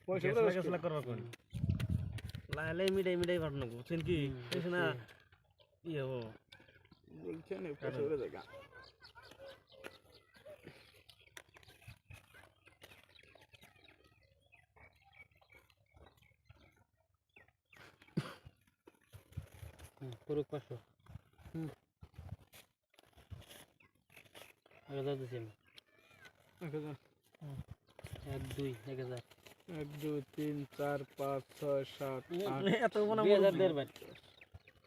পয়সা করবা কোন লাইলে মিডাই পাঠানো বুঝছেন কি বুঝছ না ইয়ে ও বলছেন পয়সা করে দেখা পুরো 500 1000 দিছি আমি 1000 1 2 1000 1 2 3 4 5 6 7 8 এত কোন 2000 দের ভাই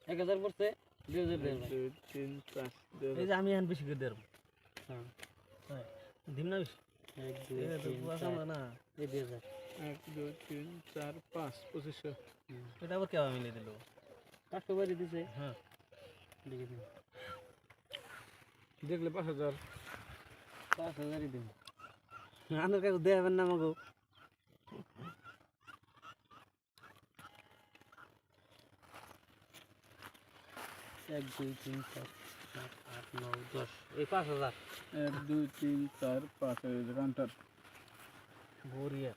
1000 পড়ছে 2000 দের ভাই 2 3 4 এই যে আমি এখন বেশি করে দেব হ্যাঁ হ্যাঁ দিম না বেশি 1 2 3 4 না এই 2000 1 2 3 4 5 2500 এটা আবার কেবা মিলে দিল 500 বাড়ি দিছে হ্যাঁ দেখে দিন দেখলে 5000 5000 দিন আনার কাছে দেবেন না আমাকে 1 2 3 4 7 8 9 10 এই 5000 1 2 3 4 5 এই কাউন্টার ভরিয়া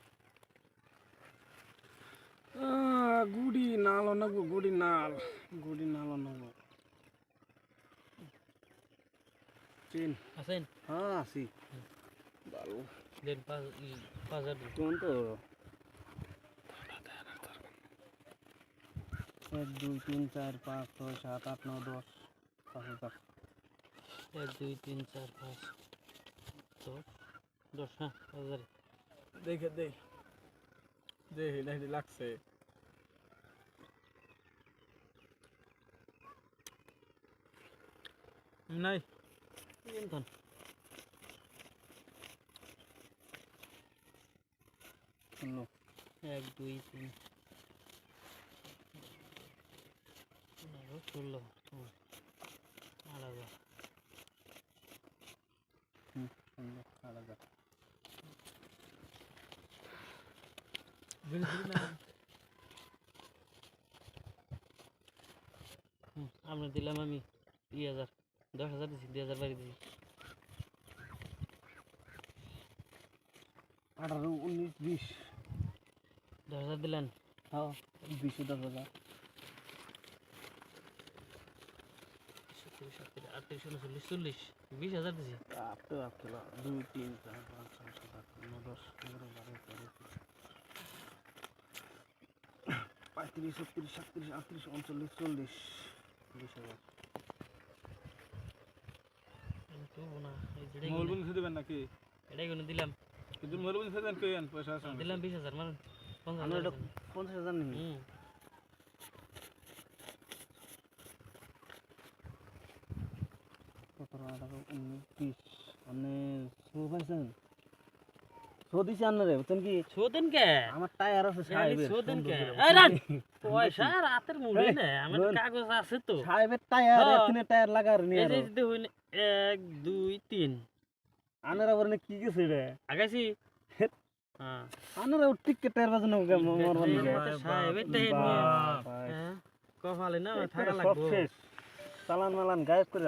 গুড়ি নাল অনগো গুড়ি নাল অনগো চিন আছেন হ্যাঁ আছি ভালো দেন 5000 কোন তো 1 2 3 4 5 6 7 8 9 10 5000 1 2 3 4 5 10 হ্যাঁ 1000 দেখে দেখি লাগছে নাই ইনতন শুনলো 1 2 3 16 আলাদা শুনলো আলাদা আমরা দিলাম আমি 2000 10000 দিছি 2000 বাড়ি দিছি 18 19 20 10000 দিলেন হ্যাঁ 20 10000 38 39 40 20000 দিছি আপটো 2 3 4 5 6 7 8 9 10 11 12 13 35 37 38 39 40 20000 তো না এই জেডে মোবাইল বুঝে দেবেন নাকি এটাই কোন দিলাম কিন্তু মোবাইল বুঝে দেন কইন পয়সা আছে দিলাম 20000 মানে 50000 50000 নেই সতেরো আঠারো 19 20 আপনি শো পাইছেন শো দিছি আপনারে বুঝছেন কি শোদেন কে আমার টায়ার আছে সাহেবের শোদেন কে এই রান পয়সা রাতের মুড়ি না আমার কাগজ আছে তো সাহেবের টায়ার এখানে টায়ার লাগার নিয়ে এই যে হইন 1 2 3 আনারা বলে কি গেছে রে আগাইছি হ্যাঁ আনারা টিকে টায়ার বাজানো মরবার নিয়ে সাহেবের টায়ার নিয়ে হ্যাঁ কপালে না থাকা লাগবে চালান মালান গায়েব করে